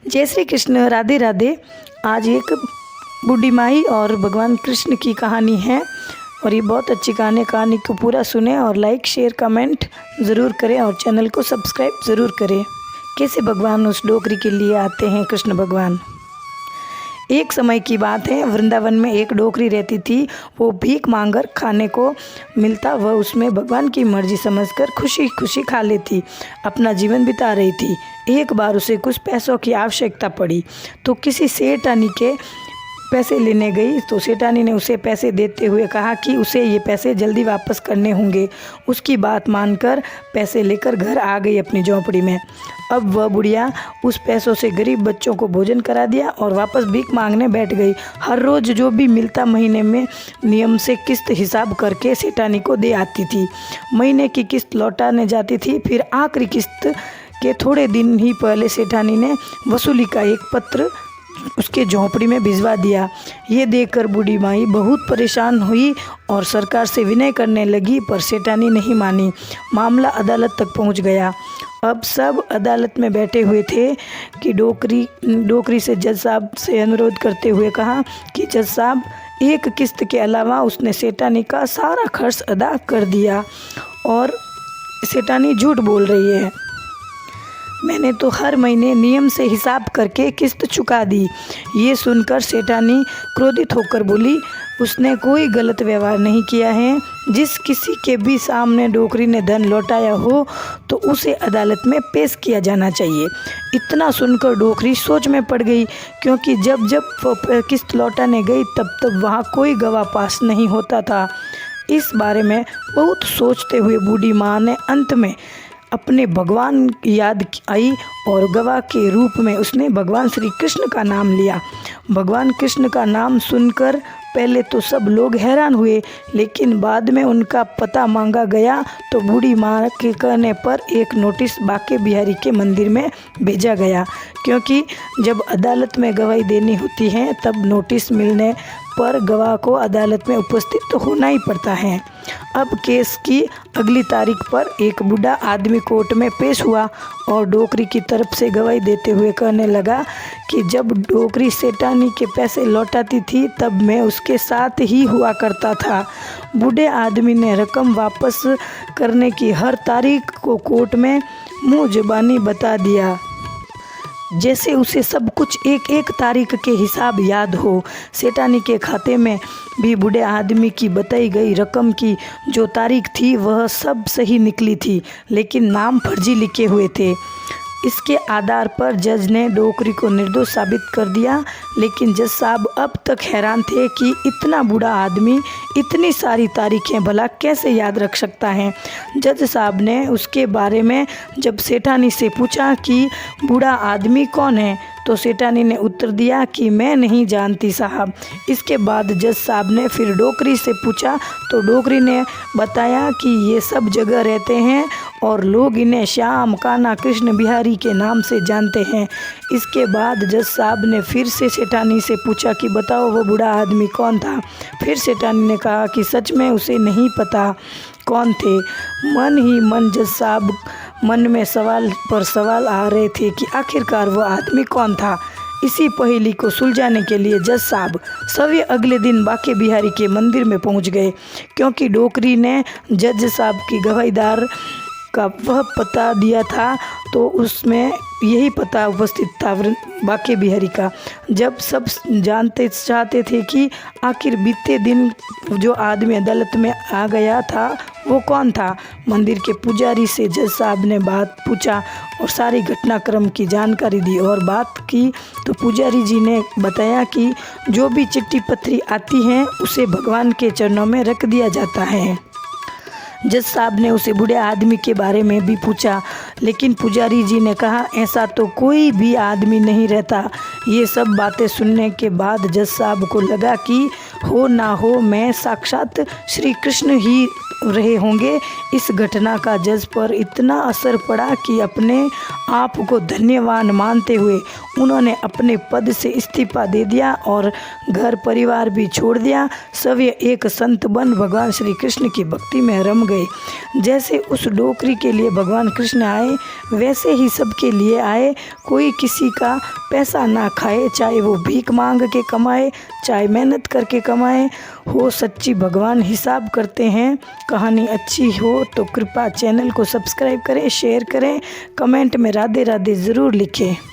जय श्री कृष्ण, राधे राधे। आज एक बूढ़ी माई और भगवान कृष्ण की कहानी है और ये बहुत अच्छी कहानी को पूरा सुने और लाइक शेयर कमेंट ज़रूर करें और चैनल को सब्सक्राइब ज़रूर करें। कैसे भगवान उस डोकरी के लिए आते हैं कृष्ण भगवान। एक समय की बात है, वृंदावन में एक डोकरी रहती थी। वो भीख मांगकर खाने को मिलता वह उसमें भगवान की मर्जी समझकर खुशी खुशी खा लेती, अपना जीवन बिता रही थी। एक बार उसे कुछ पैसों की आवश्यकता पड़ी तो किसी सेठानी के पैसे लेने गई तो सेठानी ने उसे पैसे देते हुए कहा कि उसे ये पैसे जल्दी वापस करने होंगे। उसकी बात मानकर पैसे लेकर घर आ गई अपनी झोंपड़ी में। अब वह बुढ़िया उस पैसों से गरीब बच्चों को भोजन करा दिया और वापस भीख मांगने बैठ गई। हर रोज़ जो भी मिलता महीने में नियम से किस्त हिसाब करके सेठानी को दे आती थी। महीने की किस्त लौटाने जाती थी। फिर आखिरी किस्त के थोड़े दिन ही पहले सेठानी ने वसूली का एक पत्र उसके झोंपड़ी में भिजवा दिया। ये देखकर बूढ़ी माई बहुत परेशान हुई और सरकार से विनय करने लगी, पर सेठानी नहीं मानी। मामला अदालत तक पहुंच गया। अब सब अदालत में बैठे हुए थे कि डोकरी से जज साहब से अनुरोध करते हुए कहा कि जज साहब, एक किस्त के अलावा उसने सेठानी का सारा खर्च अदा कर दिया और सेठानी झूठ बोल रही है। मैंने तो हर महीने नियम से हिसाब करके किस्त चुका दी। ये सुनकर सेठानी क्रोधित होकर बोली, उसने कोई गलत व्यवहार नहीं किया है। जिस किसी के भी सामने डोकरी ने धन लौटाया हो तो उसे अदालत में पेश किया जाना चाहिए। इतना सुनकर डोकरी सोच में पड़ गई, क्योंकि जब किस्त लौटाने गई तब वहाँ कोई गवाह पास नहीं होता था। इस बारे में बहुत सोचते हुए बूढ़ी माँ ने अंत में अपने भगवान की याद आई और गवाह के रूप में उसने भगवान श्री कृष्ण का नाम लिया। भगवान कृष्ण का नाम सुनकर पहले तो सब लोग हैरान हुए, लेकिन बाद में उनका पता मांगा गया तो बूढ़ी माँ के कहने पर एक नोटिस बांके बिहारी के मंदिर में भेजा गया, क्योंकि जब अदालत में गवाही देनी होती है तब नोटिस मिलने पर गवाह को अदालत में उपस्थित तो होना ही पड़ता है। अब केस की अगली तारीख पर एक बूढ़ा आदमी कोर्ट में पेश हुआ और डोकरी की तरफ से गवाही देते हुए कहने लगा कि जब डोकरी सेठानी के पैसे लौटाती थी तब मैं उसके साथ ही हुआ करता था। बूढ़े आदमी ने रकम वापस करने की हर तारीख को कोर्ट में मुँह जुबानी बता दिया, जैसे उसे सब कुछ एक एक तारीख के हिसाब याद हो। सेठानी के खाते में भी बूढ़े आदमी की बताई गई रकम की जो तारीख थी वह सब सही निकली थी, लेकिन नाम फर्जी लिखे हुए थे। इसके आधार पर जज ने डोकरी को निर्दोष साबित कर दिया, लेकिन जज साहब अब तक हैरान थे कि इतना बूढ़ा आदमी इतनी सारी तारीखें भला कैसे याद रख सकता है। जज साहब ने उसके बारे में जब सेठानी से पूछा कि बूढ़ा आदमी कौन है, तो सेठानी ने उत्तर दिया कि मैं नहीं जानती साहब। इसके बाद जज साहब ने फिर डोकरी से पूछा तो डोकरी ने बताया कि ये सब जगह रहते हैं और लोग इन्हें श्याम, कान्हा, कृष्ण, बिहारी के नाम से जानते हैं। इसके बाद जज साहब ने फिर से सेठानी से पूछा कि बताओ वो बूढ़ा आदमी कौन था। फिर सेठानी ने कहा कि सच में उसे नहीं पता कौन थे। मन ही मन जज साहब मन में सवाल पर सवाल आ रहे थे कि आखिरकार वो आदमी कौन था। इसी पहेली को सुलझाने के लिए जज साहब सभी अगले दिन बांके बिहारी के मंदिर में पहुंच गए, क्योंकि डोकरी ने जज साहब की गवाहीदार का वह पता दिया था तो उसमें यही पता उपस्थित था बांके बिहारी का। जब सब जानते चाहते थे कि आखिर बीते दिन जो आदमी अदालत में आ गया था वो कौन था, मंदिर के पुजारी से जज साहब ने बात पूछा और सारी घटनाक्रम की जानकारी दी और बात की तो पुजारी जी ने बताया कि जो भी चिट्ठी पत्री आती है उसे भगवान के चरणों में रख दिया जाता है। जज साहब ने उसे बूढ़े आदमी के बारे में भी पूछा, लेकिन पुजारी जी ने कहा ऐसा तो कोई भी आदमी नहीं रहता। ये सब बातें सुनने के बाद जज साहब को लगा कि हो ना हो मैं साक्षात श्री कृष्ण ही रहे होंगे। इस घटना का जज पर इतना असर पड़ा कि अपने आप को धन्यवान मानते हुए उन्होंने अपने पद से इस्तीफा दे दिया और घर परिवार भी छोड़ दिया। सभी एक संत बन भगवान श्री कृष्ण की भक्ति में रम गए। जैसे उस डोकरी के लिए भगवान कृष्ण आए वैसे ही सबके लिए आए। कोई किसी का पैसा ना खाए, चाहे वो भीख मांग के कमाए चाहे मेहनत करके कमाए। हो सच्ची भगवान हिसाब करते हैं। कहानी अच्छी हो तो कृपया चैनल को सब्सक्राइब करें, शेयर करें, कमेंट में राधे राधे ज़रूर लिखें।